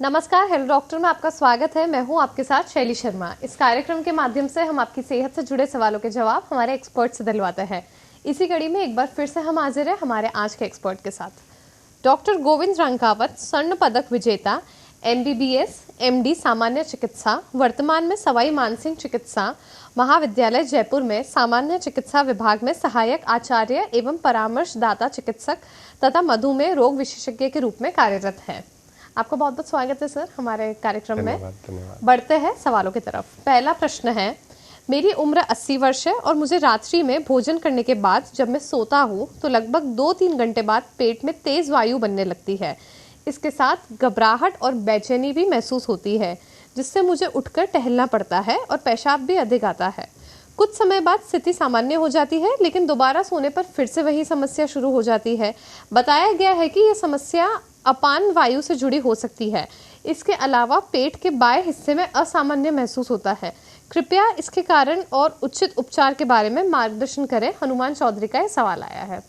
नमस्कार, hello doctor में आपका स्वागत है। मैं हूं आपके साथ शैली शर्मा। इस कार्यक्रम के माध्यम से हम आपकी सेहत से जुड़े सवालों के जवाब हमारे एक्सपर्ट से दिलवाते हैं। इसी कड़ी में एक बार फिर से हम हाजिर हैं हमारे आज के एक्सपर्ट के साथ। डॉक्टर गोविंद रंकावत, स्वर्ण पदक विजेता, MBBS, MD सामान्य चिकित्सा, वर्तमान में सवाई मानसिंह चिकित्सा महाविद्यालय जयपुर में सामान्य चिकित्सा विभाग में सहायक आचार्य एवं परामर्शदाता चिकित्सक तथा मधुमेह रोग विशेषज्ञ के रूप में कार्यरत है। आपका बहुत बहुत स्वागत है सर हमारे कार्यक्रम में। धन्यवाद। बढ़ते हैं सवालों की तरफ। पहला प्रश्न है, मेरी उम्र 80 वर्ष है और मुझे रात्रि में भोजन करने के बाद जब मैं सोता हूँ तो लगभग 2-3 घंटे बाद पेट में तेज वायु बनने लगती है। इसके साथ घबराहट और बेचैनी भी महसूस होती है, जिससे मुझे उठकर टहलना पड़ता है और पेशाब भी अधिक आता है। कुछ समय बाद स्थिति सामान्य हो जाती है, लेकिन दोबारा सोने पर फिर से वही समस्या शुरू हो जाती है। बताया गया है कि यह समस्या अपान वायु से जुड़ी हो सकती है। इसके अलावा पेट के बाएं हिस्से में असामान्य महसूस होता है। कृपया इसके कारण और उचित उपचार के बारे में मार्गदर्शन करें। हनुमान चौधरी का यह सवाल आया है।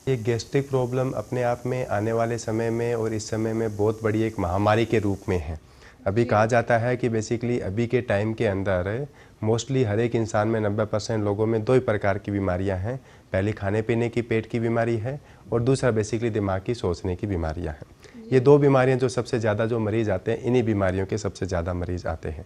ये गैस्ट्रिक प्रॉब्लम अपने आप में आने वाले समय में और इस समय में बहुत बड़ी एक महामारी के रूप में है। अभी कहा जाता है कि बेसिकली अभी के टाइम के अंदर मोस्टली हर एक इंसान में 90% लोगों में दो ही प्रकार की बीमारियां हैं। पहली खाने पीने की पेट की बीमारी है और दूसरा बेसिकली दिमाग की सोचने की बीमारियां हैं। ये दो बीमारियां जो सबसे ज़्यादा जो मरीज़ आते हैं, इन्हीं बीमारियों के सबसे ज़्यादा मरीज़ आते हैं।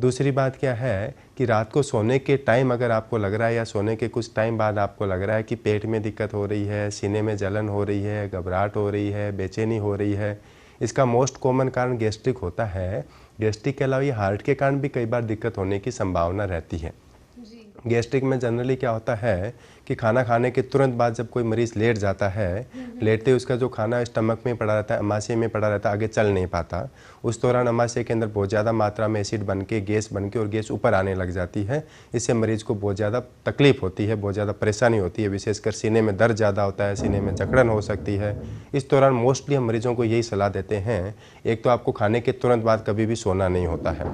दूसरी बात क्या है कि रात को सोने के टाइम अगर आपको लग रहा है या सोने के कुछ टाइम बाद आपको लग रहा है कि पेट में दिक्कत हो रही है, सीने में जलन हो रही है, घबराहट हो रही है, बेचैनी हो रही है, इसका मोस्ट कॉमन कारण गैस्ट्रिक होता है। गैस्ट्रिक के अलावा ये हार्ट के कारण भी कई बार दिक्कत होने की संभावना रहती है। गैस्ट्रिक में जनरली क्या होता है कि खाना खाने के तुरंत बाद जब कोई मरीज़ लेट जाता है, लेटते उसका जो खाना स्टमक में पड़ा रहता है, अमाशय में पड़ा रहता है, आगे चल नहीं पाता। उस दौरान अमाशय के अंदर बहुत ज़्यादा मात्रा में एसिड बन के गैस बन के और गैस ऊपर आने लग जाती है। इससे मरीज़ को बहुत ज़्यादा तकलीफ होती है, बहुत ज़्यादा परेशानी होती है। विशेषकर सीने में दर्द ज़्यादा होता है, सीने में जकड़न हो सकती है। इस दौरान मोस्टली हम मरीज़ों को यही सलाह देते हैं, एक तो आपको खाने के तुरंत बाद कभी भी सोना नहीं होता है।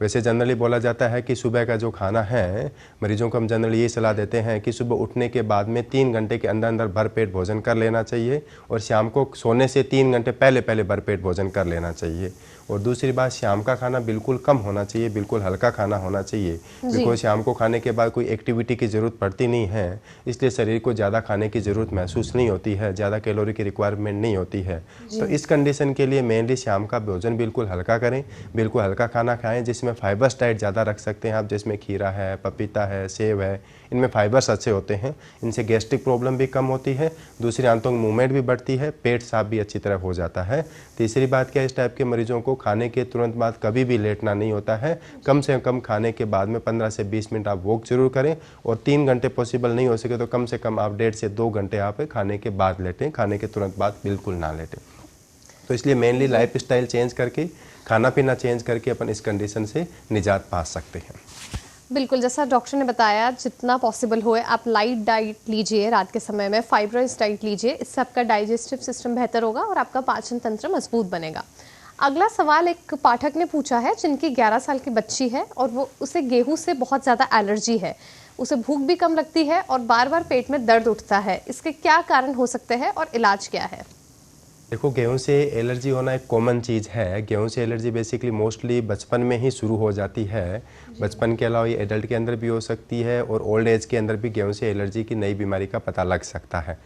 वैसे जनरली बोला जाता है कि सुबह का जो खाना है, मरीजों को हम जनरली ये सलाह देते हैं कि सुबह उठने के बाद में 3 घंटे के अंदर अंदर भरपेट भोजन कर लेना चाहिए और शाम को सोने से 3 घंटे पहले पहले भरपेट भोजन कर लेना चाहिए। और दूसरी बात, शाम का खाना बिल्कुल कम होना चाहिए, बिल्कुल हल्का खाना होना चाहिए। बिकॉज शाम को खाने के बाद कोई एक्टिविटी की ज़रूरत पड़ती नहीं है, इसलिए शरीर को ज़्यादा खाने की ज़रूरत महसूस नहीं होती है, ज़्यादा कैलोरी की रिक्वायरमेंट नहीं होती है। तो इस कंडीशन के लिए मेनली शाम का भोजन बिल्कुल हल्का करें, बिल्कुल हल्का खाना खाएं, जिसमें फाइबर्स डाइट ज़्यादा रख सकते हैं आप, जिसमें खीरा है, पपीता है, सेब है, इनमें फाइबर्स अच्छे होते हैं। इनसे गैस्ट्रिक प्रॉब्लम भी कम होती है, दूसरी आंतों की मूवमेंट भी बढ़ती है, पेट साफ भी अच्छी तरह हो जाता है। तीसरी बात क्या है, इस टाइप के मरीजों को खाने के तुरंत बाद कभी भी लेटना नहीं होता है। कम से कम खाने के बाद में 15 से 20 मिनट आप वॉक जरूर करें और 3 घंटे पॉसिबल नहीं हो सके तो कम से कम आप 1.5 से 2 घंटे आप खाने के बाद लेटें, खाने के तुरंत बाद बिल्कुल ना लेटें। तो इसलिए मेनली लाइफ स्टाइल चेंज करके, खाना पीना चेंज करके अपन इस कंडीशन से निजात पा सकते हैं। बिल्कुल, जैसा डॉक्टर ने बताया, जितना पॉसिबल होए आप लाइट डाइट लीजिए, रात के समय में फाइबरस डाइट लीजिए। इससे आपका डाइजेस्टिव सिस्टम बेहतर होगा और आपका पाचन तंत्र मजबूत बनेगा। अगला सवाल एक पाठक ने पूछा है जिनकी 11 साल की बच्ची है और वो उसे गेहूं से बहुत ज़्यादा एलर्जी है। उसे भूख भी कम लगती है और बार बार पेट में दर्द उठता है। इसके क्या कारण हो सकते हैं और इलाज क्या है? देखो, गेहूं से एलर्जी होना एक कॉमन चीज़ है। गेहूं से एलर्जी बेसिकली मोस्टली बचपन में ही शुरू हो जाती है। बचपन के अलावा ये एडल्ट के अंदर भी हो सकती है और ओल्ड एज के अंदर भी गेहूं से एलर्जी की नई बीमारी का पता लग सकता है।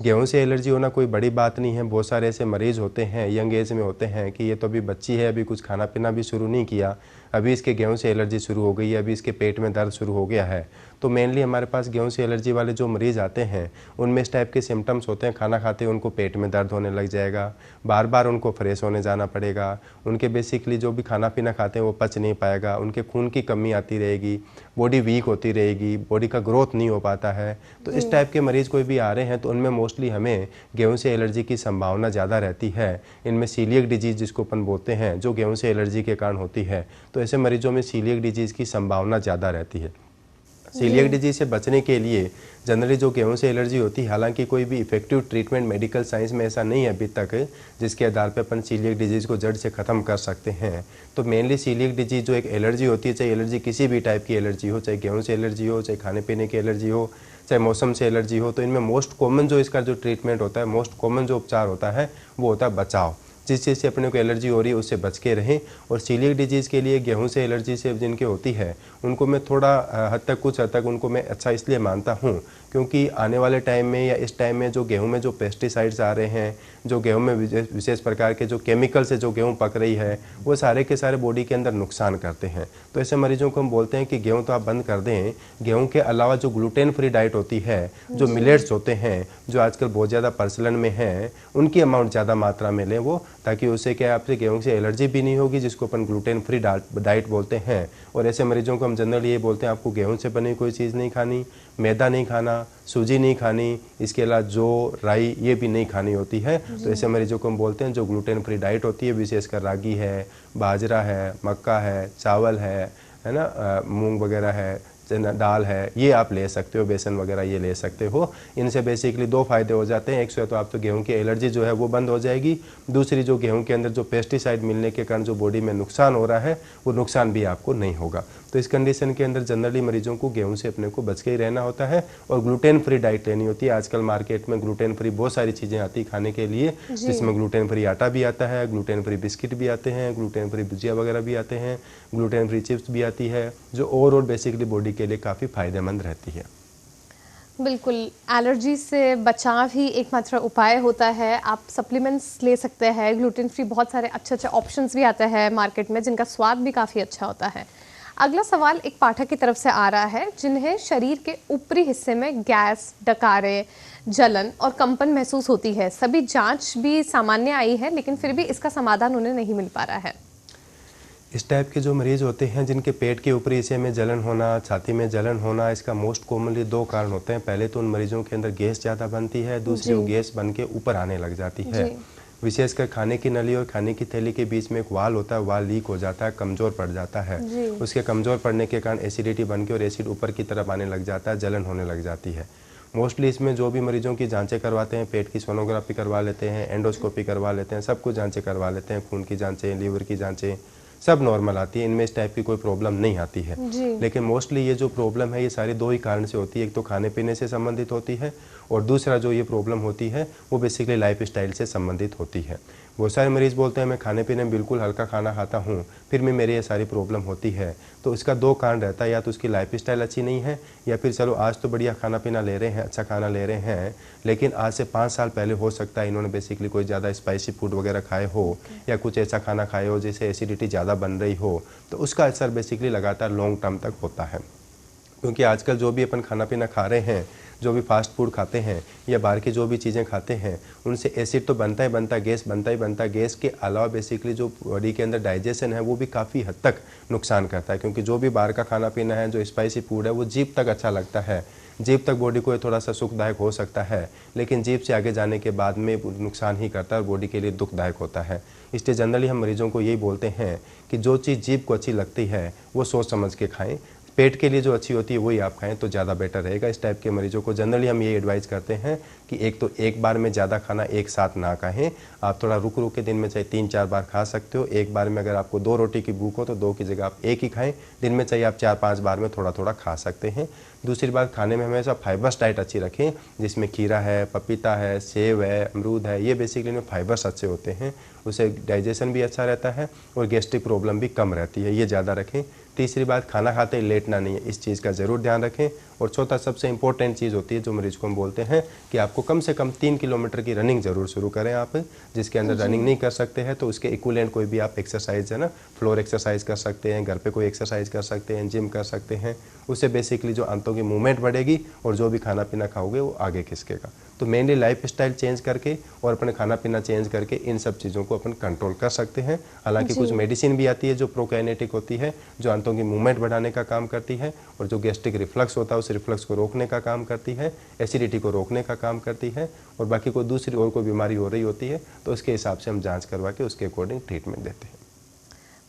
गेहूं से एलर्जी होना कोई बड़ी बात नहीं है। बहुत सारे ऐसे मरीज़ होते हैं, यंग एज में होते हैं कि ये तो अभी बच्ची है, अभी कुछ खाना पीना भी शुरू नहीं किया, अभी इसके गेहूं से एलर्जी शुरू हो गई है, अभी इसके पेट में दर्द शुरू हो गया है। तो मेनली हमारे पास गेहूं से एलर्जी वाले जो मरीज़ आते हैं, उनमें इस टाइप के सिम्टम्स होते हैं। खाना खाते उनको पेट में दर्द होने लग जाएगा, बार बार उनको फ्रेश होने जाना पड़ेगा, उनके बेसिकली जो भी खाना पीना खाते हैं वो पच नहीं पाएगा, उनके खून की कमी आती रहेगी, बॉडी वीक होती रहेगी, बॉडी का ग्रोथ नहीं हो पाता है। तो इस टाइप के मरीज़ कोई भी आ रहे हैं तो उनमें मोस्टली हमें गेहूं से एलर्जी की संभावना ज़्यादा रहती है। इनमें सीलियक डिजीज़ जिसको अपन बोलते हैं, जो गेहूं से एलर्जी के कारण होती है, तो ऐसे मरीजों में सीलियक डिजीज़ की संभावना ज़्यादा रहती है। सीलियक डिजीज से बचने के लिए जनरली जो गेहूं से एलर्जी होती है, हालांकि कोई भी इफेक्टिव ट्रीटमेंट मेडिकल साइंस में ऐसा नहीं है अभी तक जिसके आधार पर अपन सीलियक डिजीज़ को जड़ से ख़त्म कर सकते हैं। तो मेनली सीलियक डिजीज़ जो एक एलर्जी होती है, चाहे एलर्जी किसी भी टाइप की एलर्जी हो, चाहे गेहूं से एलर्जी हो, चाहे खाने पीने की एलर्जी हो, चाहे मौसम से एलर्जी हो, तो इनमें मोस्ट कॉमन जो इसका जो ट्रीटमेंट होता है, मोस्ट कॉमन जो उपचार होता है वो होता है बचाव। जिस चीज़ से अपने को एलर्जी हो रही है उससे बच के रहें। और सीलियक डिजीज़ के लिए गेहूं से एलर्जी से जिनके होती है उनको मैं थोड़ा कुछ हद तक उनको मैं अच्छा इसलिए मानता हूँ क्योंकि आने वाले टाइम में या इस टाइम में जो गेहूं में जो पेस्टिसाइड्स आ रहे हैं, जो गेहूं में विशेष प्रकार के जो केमिकल से जो गेहूं पक रही है, वो सारे के सारे बॉडी के अंदर नुकसान करते हैं। तो ऐसे मरीजों को हम बोलते हैं कि गेहूं तो आप बंद कर दें। गेहूं के अलावा जो ग्लूटेन फ्री डाइट होती है, जो मिलेट्स होते हैं, जो आजकल बहुत ज़्यादा प्रचलन में हैं, उनकी अमाउंट ज़्यादा मात्रा में लें वो, ताकि उससे क्या आपसे गेहूं से एलर्जी भी नहीं होगी, जिसको अपन ग्लूटेन फ्री डाइट बोलते हैं। और ऐसे मरीजों को हम जनरली ये बोलते हैं आपको गेहूं से बनी कोई चीज़ नहीं खानी, मैदा नहीं खाना, सूजी नहीं खानी, इसके अलावा जौ, राई ये भी नहीं खानी होती है। तो ऐसे मरीजों को हम बोलते हैं जो ग्लूटेन फ्री डाइट होती है, विशेषकर रागी है, बाजरा है, मक्का है, चावल है ना, मूंग वगैरह है, दाल है, ये आप ले सकते हो, बेसन वगैरह ये ले सकते हो। इनसे बेसिकली दो फायदे हो जाते हैं। एक से तो आप तो गेहूं की एलर्जी जो है वो बंद हो जाएगी, दूसरी जो गेहूं के अंदर जो पेस्टिसाइड मिलने के कारण जो बॉडी में नुकसान हो रहा है वो नुकसान भी आपको नहीं होगा। तो इस कंडीशन के अंदर जनरली मरीजों को गेहूं से अपने को बच के ही रहना होता है और ग्लूटेन फ्री डाइट लेनी होती है। आजकल मार्केट में ग्लूटेन फ्री बहुत सारी चीज़ें आती हैं खाने के लिए, जिसमें ग्लूटेन फ्री आटा भी आता है, ग्लूटेन फ्री बिस्किट भी आते हैं, ग्लूटेन फ्री भुजिया वगैरह भी आते हैं, ग्लूटेन फ्री चिप्स भी आती है, जो ओवरऑल बेसिकली बॉडी के लिए काफ़ी फायदेमंद रहती है। बिल्कुल, एलर्जी से बचाव ही एकमात्र उपाय होता है। आप सप्लीमेंट्स ले सकते हैं, ग्लूटेन फ्री बहुत सारे अच्छे ऑप्शंस भी आते हैं मार्केट में, जिनका स्वाद भी काफ़ी अच्छा होता है। अगला सवाल एक पाठक की तरफ से आ रहा है, जिन्हें शरीर के ऊपरी हिस्से में गैस, डकारे, जलन और कंपन महसूस होती है। सभी जांच भी सामान्य आई है, लेकिन फिर भी इसका समाधान उन्हें नहीं मिल पा रहा है। इस टाइप के जो मरीज़ होते हैं जिनके पेट के ऊपरी हिस्से में जलन होना, छाती में जलन होना, इसका मोस्ट कॉमनली दो कारण होते हैं। पहले तो उन मरीजों के अंदर गैस ज़्यादा बनती है, दूसरी वो गैस बन के ऊपर आने लग जाती है। विशेषकर खाने की नली और खाने की थैली के बीच में एक वाल होता है, वाल लीक हो जाता है, कमज़ोर पड़ जाता है। उसके कमज़ोर पड़ने के कारण एसिडिटी बन के और एसिड ऊपर की तरफ आने लग जाता है, जलन होने लग जाती है। मोस्टली इसमें जो भी मरीजों की जांचें करवाते हैं, पेट की सोनोग्राफी करवा लेते हैं, एंडोस्कोपी करवा लेते हैं, सब कुछ जांचें करवा लेते हैं, खून की जांचें, लीवर की जांचें, सब नॉर्मल आती है। इनमें इस टाइप की कोई प्रॉब्लम नहीं आती है। लेकिन मोस्टली ये जो प्रॉब्लम है ये सारी दो ही कारण से होती है। एक तो खाने पीने से संबंधित होती है और दूसरा जो ये प्रॉब्लम होती है वो बेसिकली लाइफ स्टाइल से संबंधित होती है। बहुत सारे मरीज़ बोलते हैं मैं खाने पीने में बिल्कुल हल्का खाना खाता हूँ, फिर भी मेरी ये सारी प्रॉब्लम होती है। तो इसका दो कारण रहता है, या तो उसकी लाइफ स्टाइल अच्छी नहीं है, या फिर चलो आज तो बढ़िया खाना पीना ले रहे हैं, अच्छा खाना ले रहे हैं, लेकिन आज से 5 साल पहले हो सकता है इन्होंने बेसिकली कोई ज़्यादा स्पाइसी फूड वगैरह खाए हो या कुछ ऐसा खाना खाए हो जिससे एसिडिटी ज़्यादा बन रही हो, तो उसका असर बेसिकली लगातार लॉन्ग टर्म तक होता है। क्योंकि आजकल जो भी अपन खाना पीना खा रहे हैं, जो भी फास्ट फूड खाते हैं या बाहर की जो भी चीज़ें खाते हैं, उनसे एसिड तो बनता ही बनता, गैस बनता ही बनता। गैस के अलावा बेसिकली जो बॉडी के अंदर डाइजेशन है वो भी काफ़ी हद तक नुकसान करता है। क्योंकि जो भी बाहर का खाना पीना है, जो स्पाइसी फूड है, वो जीभ तक अच्छा लगता है, जीभ तक बॉडी को थोड़ा सा सुखदायक हो सकता है, लेकिन जीभ से आगे जाने के बाद में नुकसान ही करता है और बॉडी के लिए दुखदायक होता है। इसलिए जनरली हम मरीजों को यही बोलते हैं कि जो चीज़ जीभ को अच्छी लगती है वो सोच समझ के खाएं, पेट के लिए जो अच्छी होती है वही आप खाएं तो ज़्यादा बेटर रहेगा। इस टाइप के मरीजों को जनरली हम ये एडवाइस करते हैं कि एक तो एक बार में ज़्यादा खाना एक साथ ना खाएं, आप थोड़ा रुक रुक के दिन में चाहे 3-4 बार खा सकते हो। एक बार में अगर आपको 2 रोटी की भूख हो तो 2 की जगह आप 1 ही खाएं, दिन में चाहिए आप 4-5 बार में थोड़ा थोड़ा खा सकते हैं। दूसरी बात, खाने में हमेशा फाइबर्स डाइट अच्छी रखें, जिसमें खीरा है, पपीता है, सेब है, अमरूद है, ये बेसिकली में फाइबर्स अच्छे होते हैं, उससे डाइजेशन भी अच्छा रहता है और गैस्ट्रिक प्रॉब्लम भी कम रहती है, ये ज़्यादा रखें। तीसरी बात, खाना खाते ही लेटना नहीं है, इस चीज़ का ज़रूर ध्यान रखें। और चौथा सबसे इंपॉर्टेंट चीज़ होती है जो मरीज को हम बोलते हैं कि आपको कम से कम 3 किलोमीटर की रनिंग ज़रूर शुरू करें आप। जिसके अंदर रनिंग नहीं कर सकते हैं तो उसके इक्विवेलेंट कोई भी आप एक्सरसाइज है ना, फ्लोर एक्सरसाइज कर सकते हैं, घर पे कोई एक्सरसाइज कर सकते हैं, जिम कर सकते हैं। उससे बेसिकली जो आंतों की मूवमेंट बढ़ेगी और जो भी खाना पीना खाओगे वो आगे खिसकेगा। तो मेनली लाइफ स्टाइल चेंज करके और अपने खाना पीना चेंज करके इन सब चीज़ों को अपन कंट्रोल कर सकते हैं। हालांकि कुछ मेडिसिन भी आती है जो प्रोकाइनेटिक होती है, जो आंतों की मूवमेंट बढ़ाने का काम करती है, और जो गैस्ट्रिक रिफ्लक्स होता है उस रिफ्लक्स को रोकने का काम करती है, एसिडिटी को रोकने का काम करती है। और बाकी कोई दूसरी और कोई बीमारी हो रही होती है तो उसके हिसाब से हम जाँच करवा के उसके अकॉर्डिंग ट्रीटमेंट देते हैं।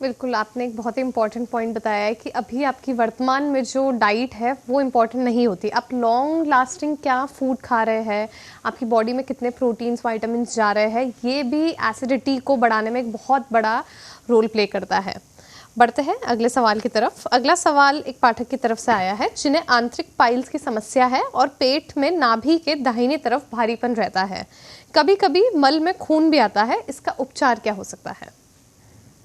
बिल्कुल, आपने एक बहुत ही इंपॉर्टेंट पॉइंट बताया है कि अभी आपकी वर्तमान में जो डाइट है वो इम्पॉर्टेंट नहीं होती। आप लॉन्ग लास्टिंग क्या फूड खा रहे हैं, आपकी बॉडी में कितने प्रोटीन्स, विटामिन्स जा रहे हैं, ये भी एसिडिटी को बढ़ाने में एक बहुत बड़ा रोल प्ले करता है। बढ़ते हैं अगले सवाल की तरफ। अगला सवाल एक पाठक की तरफ से आया है, जिन्हें आंतरिक पाइल्स की समस्या है और पेट में नाभि के दाहिनी तरफ भारीपन रहता है। कभी कभी मल में खून भी आता है, इसका उपचार क्या हो सकता है?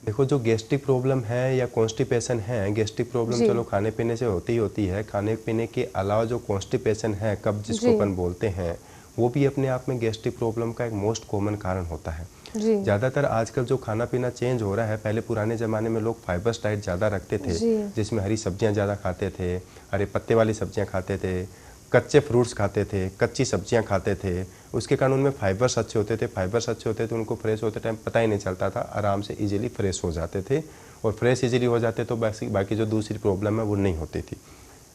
देखो, जो गैस्ट्रिक प्रॉब्लम है या कॉन्स्टिपेशन है, गैस्ट्रिक प्रॉब्लम जी। चलो खाने पीने से होती ही होती है। खाने पीने के अलावा जो कॉन्स्टिपेशन है, कब्ज जिसको जी। अपन बोलते हैं, वो भी अपने आप में गैस्ट्रिक प्रॉब्लम का एक मोस्ट कॉमन कारण होता है। जी। ज़्यादातर आजकल जो खाना पीना चेंज हो रहा है, पहले पुराने ज़माने में लोग फाइबर्स डाइट ज़्यादा रखते थे, जी। जिसमें हरी सब्जियां ज़्यादा खाते थे, हरे पत्ते वाली सब्जियां खाते थे, कच्चे फ्रूट्स खाते थे, कच्ची सब्जियां खाते थे। उसके कारण उनमें फाइबर्स अच्छे होते थे। फाइबर्स अच्छे होते थे, उनको फ्रेश होते टाइम पता ही नहीं चलता था, आराम से इजीली फ्रेश हो जाते थे। और फ्रेश इजीली हो जाते तो बाकी जो दूसरी प्रॉब्लम है वो नहीं होती थी।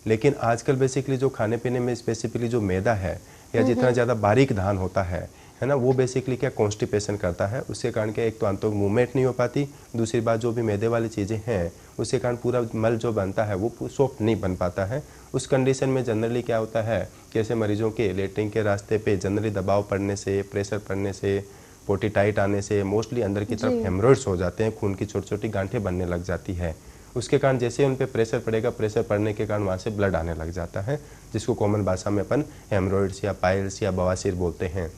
लेकिन आजकल बेसिकली जो खाने पीने में स्पेसिफिकली जो मैदा है या जितना ज़्यादा बारीक धान होता है ना, वो बेसिकली क्या कॉन्स्टिपेशन करता है। उसके कारण क्या, एक तो आंतों मूवमेंट नहीं हो पाती, दूसरी बात जो भी मैदे वाली चीज़ें हैं उसके कारण पूरा मल जो बनता है वो सॉफ्ट नहीं बन पाता है। उस कंडीशन में जनरली क्या होता है कि ऐसे मरीजों के लेटरिन के रास्ते पे जनरली दबाव पड़ने से, प्रेशर पड़ने से, पोटी टाइट आने से मोस्टली अंदर की तरफ हेमरोइड्स हो जाते हैं, खून की छोटी छोटी गांठें बनने लग जाती है। उसके कारण जैसे उन पे प्रेशर पड़ेगा, प्रेशर पड़ने के कारण वहाँ से ब्लड आने लग जाता है, जिसको कॉमन भाषा में अपन हेमरोइड्स या पाइल्स या बवासीर बोलते हैं।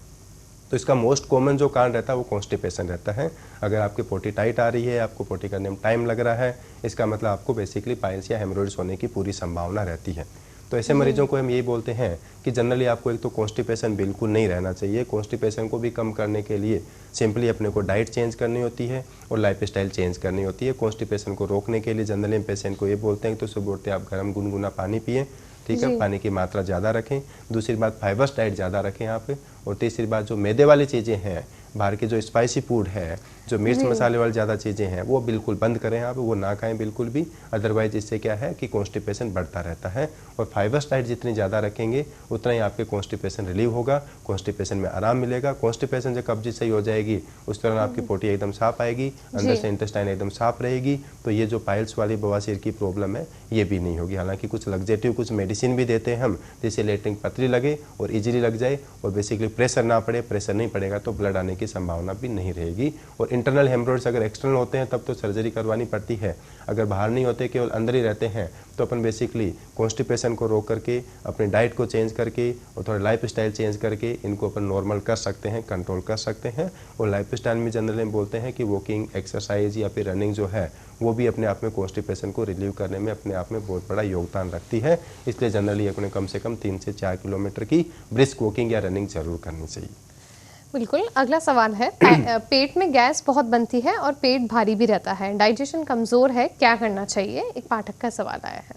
तो इसका मोस्ट कॉमन जो कारण रहता है वो कॉन्स्टिपेशन रहता है। अगर आपकी पोटी टाइट आ रही है, आपको पोटी करने में टाइम लग रहा है, इसका मतलब आपको बेसिकली पाइल्स या हेमरोइड्स होने की पूरी संभावना रहती है। तो ऐसे मरीजों को हम यही बोलते हैं कि जनरली आपको एक तो कॉन्स्टिपेशन बिल्कुल नहीं रहना चाहिए। कॉन्स्टिपेशन को भी कम करने के लिए सिंपली अपने को डाइट चेंज करनी होती है और लाइफस्टाइल चेंज करनी होती है। कॉन्स्टिपेशन को रोकने के लिए जनरली पेशेंट को ये बोलते हैं कि तो सुबह उठते आप गर्म गुनगुना पानी पिए, ठीक है, पानी की मात्रा ज़्यादा रखें। दूसरी बात फाइबर्स डाइट ज़्यादा रखें यहाँ पे। और तीसरी बात जो मैदे वाली चीज़ें हैं, बाहर की जो स्पाइसी फूड है, जो मिर्च मसाले वाली ज़्यादा चीज़ें हैं, वो बिल्कुल बंद करें यहाँ पे, वो ना खाएं बिल्कुल भी। अदरवाइज इससे क्या है कि कॉन्स्टिपेशन बढ़ता रहता है। और फाइबर्स डाइट जितनी ज़्यादा रखेंगे उतना ही आपके कॉन्स्टिपेशन रिलीव होगा, कॉन्स्टिपेशन में आराम मिलेगा। कॉन्स्टिपेशन से कब्ज सही हो जाएगी, उस तरह आपकी पोटी एकदम साफ आएगी, अंदर से इंटेस्टाइन एकदम साफ रहेगी, तो ये जो पाइल्स वाली बवासीर की प्रॉब्लम है ये भी नहीं होगी। हालांकि कुछ लग्जेटिव कुछ मेडिसिन भी देते हैं हम, जिससे लेटरिन पतली लगे और इजीली लग जाए और बेसिकली प्रेशर ना पड़े। प्रेशर नहीं पड़ेगा तो ब्लड आने की संभावना भी नहीं रहेगी। और इंटरनल हेमरोइड्स अगर एक्सटर्नल होते हैं तब तो सर्जरी करवानी पड़ती है। अगर बाहर नहीं होते, केवल अंदर ही रहते हैं, तो अपन बेसिकली कॉन्स्टिपेशन को रोक करके, अपनी डाइट को चेंज करके और थोड़ा लाइफ स्टाइल चेंज करके इनको अपन नॉर्मल कर सकते हैं, कंट्रोल कर सकते हैं। और लाइफ स्टाइल में जनरली बोलते हैं कि वॉकिंग, एक्सरसाइज या फिर रनिंग जो है वो भी अपने आप में कॉन्स्टिपेशन को रिलीव करने में अपने आप में बहुत बड़ा योगदान रखती है। इसलिए जनरली अपने कम से कम 3 से 4 किलोमीटर की ब्रिस्क वॉकिंग या रनिंग जरूर करनी चाहिए। बिल्कुल। अगला सवाल है, पेट में गैस बहुत बनती है और पेट भारी भी रहता है, डाइजेशन कमज़ोर है, क्या करना चाहिए? एक पाठक का सवाल आया है।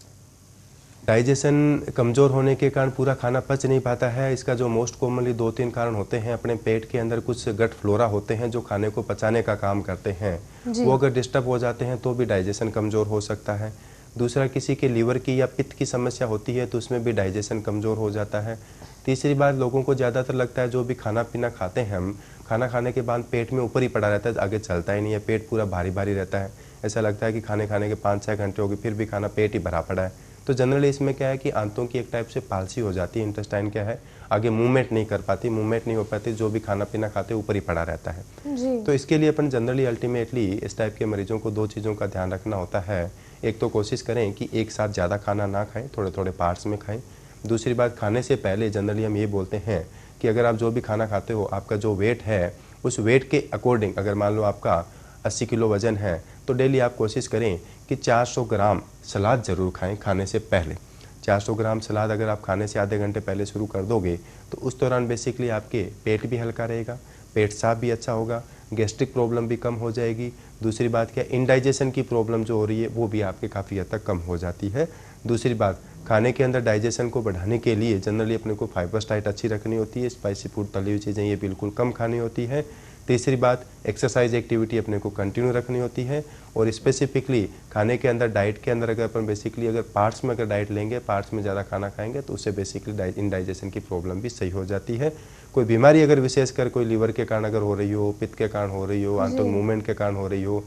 डाइजेशन कमज़ोर होने के कारण पूरा खाना पच नहीं पाता है। इसका जो मोस्ट कॉमनली 2-3 कारण होते हैं। अपने पेट के अंदर कुछ गट फ्लोरा होते हैं जो खाने को पचाने का काम करते हैं, वो अगर डिस्टर्ब हो जाते हैं तो भी डाइजेशन कमज़ोर हो सकता है। दूसरा, किसी के लीवर की या पित्त की समस्या होती है तो उसमें भी डाइजेशन कमज़ोर हो जाता है। तीसरी बात, लोगों को ज़्यादातर लगता है जो भी खाना पीना खाते हैं हम, खाना खाने के बाद पेट में ऊपर ही पड़ा रहता है, आगे चलता ही नहीं है, पेट पूरा भारी भारी रहता है। ऐसा लगता है कि खाने खाने के 5-6 घंटे हो गए फिर भी खाना पेट ही भरा पड़ा है। तो जनरली इसमें क्या है कि आंतों की एक टाइप से पालसी हो जाती है। इंटेस्टाइन क्या है, आगे मूवमेंट नहीं कर पाती, मूवमेंट नहीं हो पाती, जो भी खाना पीना खाते ऊपर ही पड़ा रहता है जी। तो इसके लिए अपन जनरली अल्टीमेटली इस टाइप के मरीजों को 2 चीज़ों का ध्यान रखना होता है। एक तो कोशिश करें कि एक साथ ज़्यादा खाना ना खाएं, थोड़े थोड़े पार्ट्स में खाएं। दूसरी बात, खाने से पहले जनरली हम ये बोलते हैं कि अगर आप जो भी खाना खाते हो, आपका जो वेट है उस वेट के अकॉर्डिंग, अगर मान लो आपका 80 किलो वज़न है तो डेली आप कोशिश करें कि 400 ग्राम सलाद ज़रूर खाएं खाने से पहले। 400 ग्राम सलाद अगर आप खाने से आधे घंटे पहले शुरू कर दोगे तो उस दौरान बेसिकली आपके पेट भी हल्का रहेगा, पेट साफ भी अच्छा होगा, गैस्ट्रिक प्रॉब्लम भी कम हो जाएगी। दूसरी बात क्या, इंडाइजेशन की प्रॉब्लम जो हो रही है वो भी आपके काफ़ी हद तक कम हो जाती है। दूसरी बात, खाने के अंदर डाइजेशन को बढ़ाने के लिए जनरली अपने को फाइबर्स डाइट अच्छी रखनी होती है, स्पाइसी फूड, तली हुई चीज़ें ये बिल्कुल कम खानी होती है। तीसरी बात, एक्सरसाइज एक्टिविटी अपने को कंटिन्यू रखनी होती है। और स्पेसिफिकली खाने के अंदर, डाइट के अंदर अगर अपन बेसिकली अगर पार्ट्स में अगर डाइट लेंगे, पार्ट्स में ज़्यादा खाना खाएंगे तो उससे बेसिकली इंडाइजेशन की प्रॉब्लम भी सही हो जाती है। कोई बीमारी अगर विशेषकर कोई लीवर के कारण अगर हो रही हो, पित्त के कारण हो रही हो, आंतों मूवमेंट के कारण हो रही हो,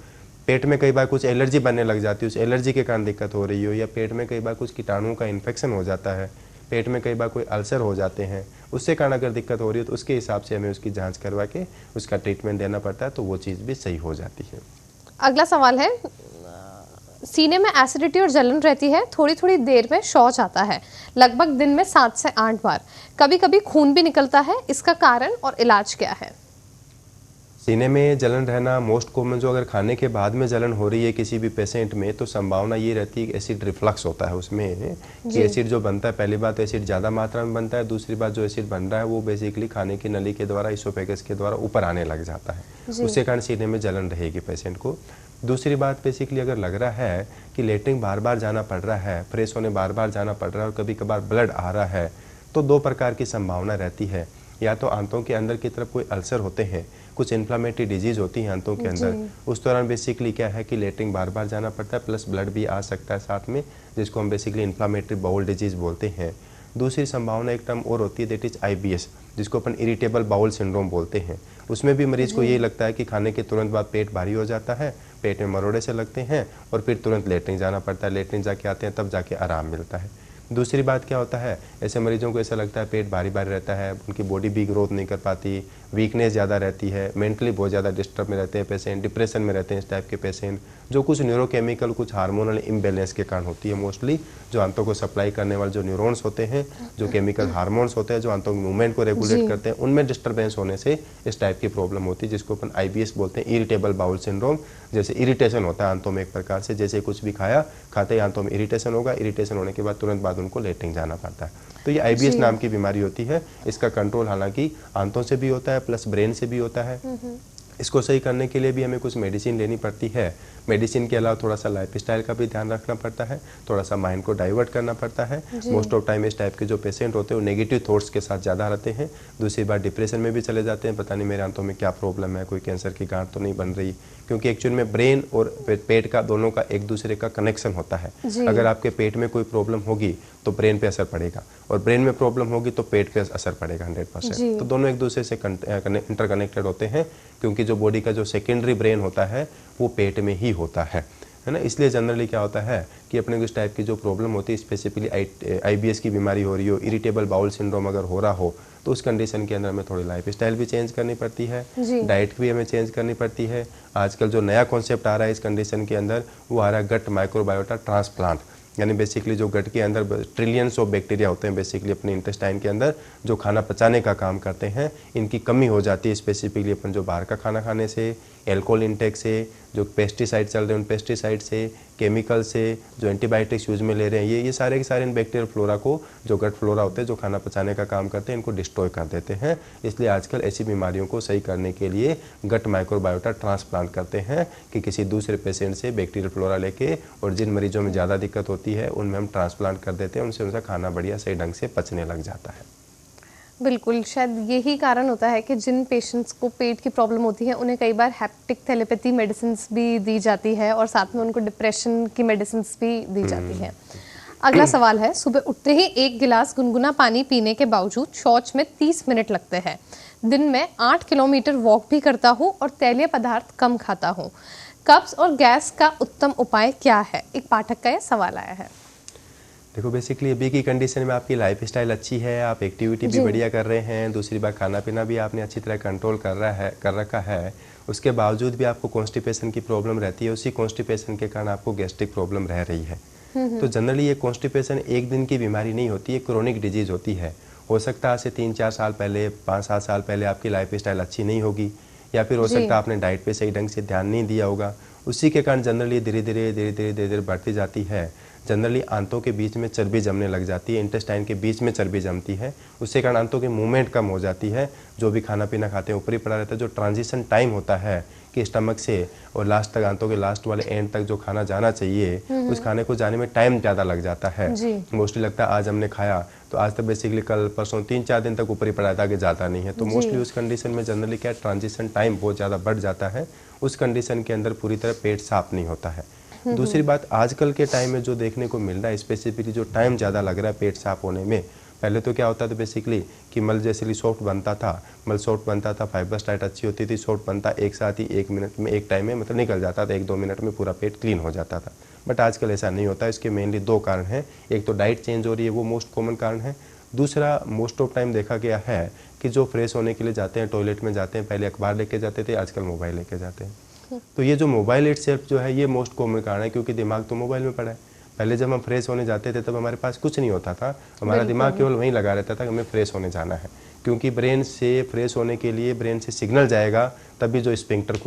पेट में कई बार कुछ एलर्जी बनने लग जाती है, उस एलर्जी के कारण दिक्कत हो रही हो, या पेट में कई बार कुछ कीटाणुओं का इन्फेक्शन हो जाता है, पेट में कई बार कोई अल्सर हो जाते हैं, उससे कारण अगर दिक्कत हो रही है तो उसके हिसाब से हमें उसकी जांच करवा के उसका ट्रीटमेंट देना पड़ता है, तो वो चीज़ भी सही हो जाती है। अगला सवाल है, सीने में एसिडिटी और जलन रहती है, थोड़ी थोड़ी देर में शौच आता है, लगभग दिन में 7 से 8 बार। कभी कभी खून भी निकलता है, इसका कारण और इलाज क्या है? सीने में जलन रहना मोस्ट कॉमन, जो अगर खाने के बाद में जलन हो रही है किसी भी पेशेंट में, तो संभावना ये रहती है कि एसिड रिफ्लक्स होता है उसमें, कि एसिड जो बनता है, पहली बात एसिड ज़्यादा मात्रा में बनता है, दूसरी बात जो एसिड बन रहा है वो बेसिकली खाने की नली के द्वारा, इसोफेगस के द्वारा ऊपर आने लग जाता है, उसके कारण सीने में जलन रहेगी पेशेंट को। दूसरी बात बेसिकली अगर लग रहा है कि लेटरिन बार बार जाना पड़ रहा है, फ्रेश होने बार बार जाना पड़ रहा है और कभी कभार ब्लड आ रहा है, तो 2 प्रकार की संभावना रहती है। या तो आंतों के अंदर की तरफ कोई अल्सर होते हैं, कुछ इन्फ्लामेटरी डिजीज़ होती है आंतों के अंदर, उस दौरान बेसिकली क्या है कि लेटरिन बार बार जाना पड़ता है, प्लस ब्लड भी आ सकता है साथ में, जिसको हम बेसिकली इन्फ्लामेटरी बाउल डिजीज़ बोलते हैं। दूसरी संभावना एक टर्म और होती है, दैट इज़ IBS, जिसको अपन इरिटेबल बाउल सिंड्रोम बोलते हैं। उसमें भी मरीज को ये लगता है कि खाने के तुरंत बाद पेट भारी हो जाता है, पेट में मरोड़े से लगते हैं और फिर तुरंत लेटरिन जाना पड़ता है, लेटरिन जाके आते हैं तब जाके आराम मिलता है। दूसरी बात क्या होता है, ऐसे मरीजों को ऐसा लगता है पेट भारी भारी रहता है, उनकी बॉडी भी ग्रोथ नहीं कर पाती, वीकनेस ज़्यादा रहती है, मेंटली बहुत ज़्यादा डिस्टर्ब में रहते हैं पेशेंट, डिप्रेशन में रहते हैं इस टाइप के पेशेंट, जो कुछ न्यूरोकेमिकल, कुछ हार्मोनल इम्बैलेंस के कारण होती है मोस्टली। जो आंतों को सप्लाई करने वाले जो न्यूरॉन्स होते हैं, जो केमिकल हार्मोन्स होते हैं जो आंतों के मूवमेंट को रेगुलेट करते हैं, उनमें डिस्टर्बेंस होने से इस टाइप की प्रॉब्लम होती है, जिसको अपन IBS बोलते हैं, इरिटेबल बाउल सिंड्रोम। जैसे इरिटेशन होता है आंतों में एक प्रकार से, जैसे कुछ भी खाया, खाते ही आंतों में इरिटेशन होगा, इरिटेशन होने के बाद तुरंत बाद उनको लेटरिन जाना पड़ता है। तो ये IBS नाम की बीमारी होती है। इसका कंट्रोल हालांकि आंतों से भी होता है, प्लस ब्रेन से भी होता है। इसको सही करने के लिए भी हमें कुछ मेडिसिन लेनी पड़ती है। मेडिसिन के अलावा थोड़ा सा लाइफस्टाइल का भी ध्यान रखना पड़ता है, थोड़ा सा माइंड को डाइवर्ट करना पड़ता है। मोस्ट ऑफ टाइम इस टाइप के जो पेशेंट होते हैं वो नेगेटिव थॉट्स के साथ ज़्यादा रहते हैं। दूसरी बात डिप्रेशन में भी चले जाते हैं, पता नहीं मेरे आंतों में क्या प्रॉब्लम है, कोई कैंसर की गांठ तो नहीं बन रही, क्योंकि एक्चुअल में ब्रेन और पेट का दोनों का एक दूसरे का कनेक्शन होता है। अगर आपके पेट में कोई प्रॉब्लम होगी तो ब्रेन पे असर पड़ेगा, और ब्रेन में प्रॉब्लम होगी तो पेट पे असर पड़ेगा 100%। तो दोनों एक दूसरे से इंटरकनेक्टेड होते हैं, क्योंकि जो बॉडी का जो सेकेंडरी ब्रेन होता है वो पेट में ही होता है ना। इसलिए जनरली क्या होता है कि अपने को इस टाइप की जो प्रॉब्लम होती है, स्पेसिफिकली IBS की बीमारी हो रही हो, इरिटेबल बाउल सिंड्रोम अगर हो रहा हो, तो उस कंडीशन के अंदर हमें थोड़ी लाइफस्टाइल भी चेंज करनी पड़ती है, डाइट भी हमें चेंज करनी पड़ती है। आजकल जो नया कॉन्सेप्ट आ रहा है इस कंडीशन के अंदर, वो आ रहा है गट माइक्रोबायोटा ट्रांसप्लांट, यानी बेसिकली जो गट के अंदर ट्रिलियंस ऑफ बैक्टीरिया होते हैं बेसिकली अपने इंटेस्टाइन के अंदर, जो खाना पचाने का काम करते हैं, इनकी कमी हो जाती है स्पेसिफिकली अपन जो बाहर का खाना खाने से, एल्कोहल इंटेक से, जो पेस्टिसाइड चल रहे हैं उन पेस्टिसाइड से, केमिकल से, जो एंटीबायोटिक्स यूज में ले रहे हैं, ये सारे के सारे इन बैक्टीरियल फ्लोरा को, जो गट फ्लोरा होते हैं जो खाना पचाने का काम करते हैं, इनको डिस्ट्रॉय कर देते हैं। इसलिए आजकल ऐसी बीमारियों को सही करने के लिए गट माइक्रोबायोटा ट्रांसप्लांट करते हैं, कि किसी दूसरे पेशेंट से बैक्टीरियल फ्लोरा लेके, और जिन मरीजों में ज़्यादा दिक्कत होती है उनमें हम ट्रांसप्लांट कर देते हैं, उनसे उनका खाना बढ़िया सही ढंग से पचने लग जाता है। बिल्कुल, शायद यही कारण होता है कि जिन पेशेंट्स को पेट की प्रॉब्लम होती है उन्हें कई बार हेप्टिक थेलेपैथी मेडिसिन भी दी जाती है, और साथ में उनको डिप्रेशन की मेडिसिन भी दी जाती है। अगला सवाल है, सुबह उठते ही 1 गिलास गुनगुना पानी पीने के बावजूद शौच में 30 मिनट लगते हैं। दिन में 8 किलोमीटर वॉक भी करता हूँ और तैलीय पदार्थ कम खाता हूँ। कब्ज और गैस का उत्तम उपाय क्या है? एक पाठक का यह सवाल आया है। देखो बेसिकली अभी की कंडीशन में आपकी लाइफस्टाइल अच्छी है, आप एक्टिविटी भी बढ़िया कर रहे हैं, दूसरी बात खाना पीना भी आपने अच्छी तरह कंट्रोल कर रखा है, उसके बावजूद भी आपको कॉन्स्टिपेशन की प्रॉब्लम रहती है। उसी कॉन्स्टिपेशन के कारण आपको गैस्ट्रिक प्रॉब्लम रह रही है। तो जनरली ये कॉन्स्टिपेशन एक दिन की बीमारी नहीं होती, ये क्रोनिक डिजीज़ होती है। हो सकता है आज से 3-4 साल पहले, 5-7 साल पहले आपकी लाइफस्टाइल अच्छी नहीं होगी, या फिर हो सकता है आपने डाइट पे सही ढंग से ध्यान नहीं दिया होगा। उसी के कारण जनरली धीरे धीरे बढ़ती जाती है। जनरली आंतों के बीच में चर्बी जमने लग जाती है, इंटेस्टाइन के बीच में चर्बी जमती है, उससे कारण आंतों की मूवमेंट कम हो जाती है। जो भी खाना पीना खाते हैं ऊपर ही पड़ा रहता है। जो ट्रांजिशन टाइम होता है कि स्टमक से और लास्ट तक, आंतों के लास्ट वाले एंड तक जो खाना जाना चाहिए, उस खाने को जाने में टाइम ज़्यादा लग जाता है। मोस्टली लगता है आज हमने खाया तो आज तक बेसिकली कल परसों 3-4 दिन तक ऊपर ही पड़ा था कि जाता नहीं है। तो मोस्टली उस कंडीशन में जनरली क्या ट्रांजिशन टाइम बहुत ज़्यादा बढ़ जाता है। उस कंडीशन के अंदर पूरी तरह पेट साफ नहीं होता है। दूसरी बात, आजकल के टाइम में जो देखने को मिल रहा है, स्पेसिफिकली जो टाइम ज़्यादा लग रहा है पेट साफ होने में, पहले तो क्या होता था बेसिकली कि मल जैसे सॉफ्ट बनता था, मल सॉफ्ट बनता था, फाइबर डाइट अच्छी होती थी, सॉफ्ट बनता, एक साथ ही 1 मिनट में, एक टाइम में मतलब निकल जाता था, 1-2 मिनट में पूरा पेट क्लीन हो जाता था। बट आजकल ऐसा नहीं होता। इसके मेनली 2 कारण हैं। एक तो डाइट चेंज हो रही है, वो मोस्ट कॉमन कारण है। दूसरा, मोस्ट ऑफ टाइम देखा गया है कि जो फ्रेश होने के लिए जाते हैं, टॉयलेट में जाते हैं, पहले अखबार लेके जाते थे, आजकल मोबाइल लेके जाते हैं। तो ये जो मोबाइल इटसेल्फ जो है ये मोस्ट कॉमन कारण है, क्योंकि दिमाग तो मोबाइल में पड़ा है। पहले जब हम फ्रेश होने जाते थे तब हमारे पास कुछ नहीं होता था, हमारा दिमाग केवल वहीं लगा रहता था कि हमें फ्रेश होने जाना है, क्योंकि ब्रेन से फ्रेश होने के लिए ब्रेन से सिग्नल जाएगा, तभी जो स्पिंक्टर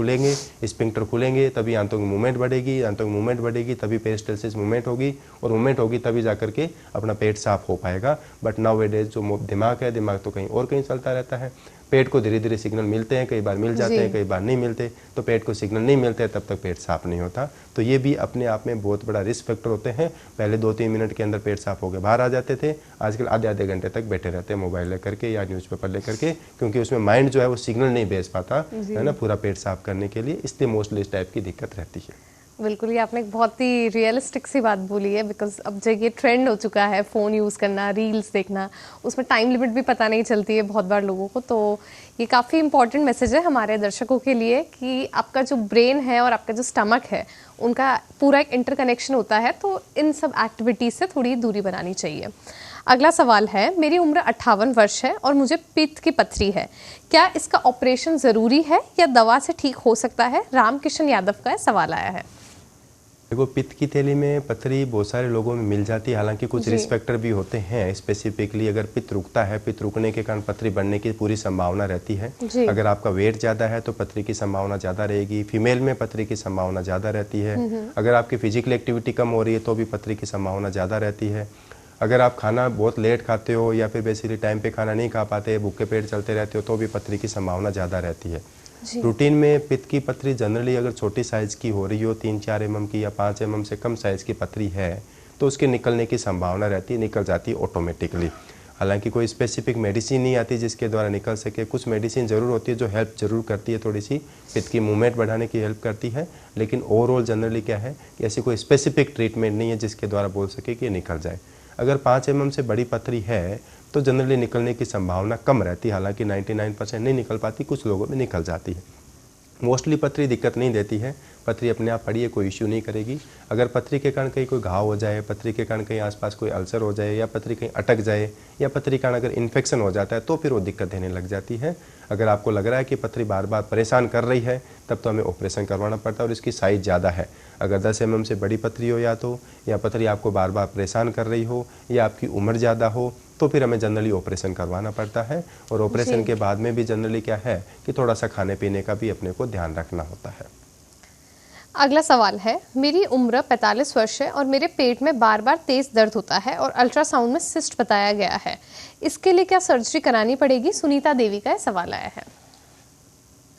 खुलेंगे तभी आंतों की मूवमेंट बढ़ेगी, आंतों की मूवमेंट बढ़ेगी तभी पेरिस्टल्सिस मूवमेंट होगी, और मूवमेंट होगी तभी जाकर के अपना पेट साफ हो पाएगा। बट नाउ डेज जो दिमाग है, दिमाग तो कहीं और कहीं चलता रहता है। पेट को धीरे धीरे सिग्नल मिलते हैं, कई बार मिल जाते हैं, कई बार नहीं मिलते, तो पेट को सिग्नल नहीं मिलते तब तक पेट साफ नहीं होता। तो ये भी अपने आप में बहुत बड़ा रिस्क फैक्टर होते हैं। पहले 2-3 मिनट के अंदर पेट साफ होकर बाहर आ जाते थे, आजकल आधे घंटे तक बैठे रहते हैं मोबाइल लेकर के या न्यूज़पेपर लेकर के, क्योंकि उसमें माइंड जो है वो सिग्नल नहीं भेज पाता है ना पूरा पेट साफ करने के लिए, इसलिए मोस्टली इस टाइप की दिक्कत रहती है। बिल्कुल, ये आपने एक बहुत ही रियलिस्टिक सी बात बोली है, बिकॉज अब जब ये ट्रेंड हो चुका है फ़ोन यूज़ करना, रील्स देखना, उसमें टाइम लिमिट भी पता नहीं चलती है बहुत बार लोगों को। तो ये काफ़ी इंपॉर्टेंट मैसेज है हमारे दर्शकों के लिए कि आपका जो ब्रेन है और आपका जो स्टमक है उनका पूरा एक इंटरकनेक्शन होता है, तो इन सब एक्टिविटीज़ से थोड़ी दूरी बनानी चाहिए। अगला सवाल है, मेरी उम्र 58 वर्ष है और मुझे पित्त की पथरी है, क्या इसका ऑपरेशन ज़रूरी है या दवा से ठीक हो सकता है? रामकिशन यादव का सवाल आया है। देखो, पित्त की थैली में पथरी बहुत सारे लोगों में मिल जाती है, हालांकि कुछ रिस्क फैक्टर भी होते हैं। स्पेसिफिकली अगर पित्त रुकता है, पित्त रुकने के कारण पथरी बढ़ने की पूरी संभावना रहती है। अगर आपका वेट ज़्यादा है तो पथरी की संभावना ज़्यादा रहेगी। फीमेल में पथरी की संभावना ज़्यादा रहती है। अगर आपकी फिजिकल एक्टिविटी कम हो रही है तो भी पथरी की संभावना ज़्यादा रहती है। अगर आप खाना बहुत लेट खाते हो या फिर बेसिकली टाइम पे खाना नहीं खा पाते, भूखे पेट चलते रहते हो, तो भी पथरी की संभावना ज़्यादा रहती है। रूटीन में पित्त की पथरी जनरली अगर छोटी साइज़ की हो रही हो, 3-4 mm की या 5 mm से कम साइज़ की पथरी है, तो उसके निकलने की संभावना रहती है, निकल जाती है ऑटोमेटिकली। हालांकि कोई स्पेसिफिक मेडिसिन नहीं आती जिसके द्वारा निकल सके। कुछ मेडिसिन ज़रूर होती है जो हेल्प ज़रूर करती है, थोड़ी सी पित्त की मूवमेंट बढ़ाने की हेल्प करती है, लेकिन ओवरऑल जनरली क्या है कि ऐसी कोई स्पेसिफिक ट्रीटमेंट नहीं है जिसके द्वारा बोल सके कि ये निकल जाए। अगर 5 mm से बड़ी पथरी है तो जनरली निकलने की संभावना कम रहती है, हालांकि 99% नहीं निकल पाती, कुछ लोगों में निकल जाती है। मोस्टली पथरी दिक्कत नहीं देती है, पथरी अपने आप पड़ी है, कोई इश्यू नहीं करेगी। अगर पथरी के कारण कहीं कोई घाव हो जाए, पथरी के कारण कहीं आसपास कोई अल्सर हो जाए, या पथरी कहीं अटक जाए, या पथरी के कारण अगर इन्फेक्शन हो जाता है तो फिर वो दिक्कत देने लग जाती है। अगर आपको लग रहा है कि पथरी बार बार परेशान कर रही है तब तो हमें ऑपरेशन करवाना पड़ता है, और इसकी साइज़ ज़्यादा है। अगर 10 mm से बड़ी पथरी हो या पथरी आपको बार बार परेशान कर रही हो, या आपकी उम्र ज़्यादा हो, तो फिर हमें जनरली ऑपरेशन करवाना पड़ता है। और ऑपरेशन के बाद में भी जनरली क्या है कि थोड़ा सा खाने पीने का भी अपने को ध्यान रखना होता है। अगला सवाल है, मेरी उम्र 45 वर्ष है और मेरे पेट में बार बार तेज दर्द होता है और अल्ट्रासाउंड में सिस्ट बताया गया है, इसके लिए क्या सर्जरी करानी पड़ेगी? सुनीता देवी का सवाल आया है।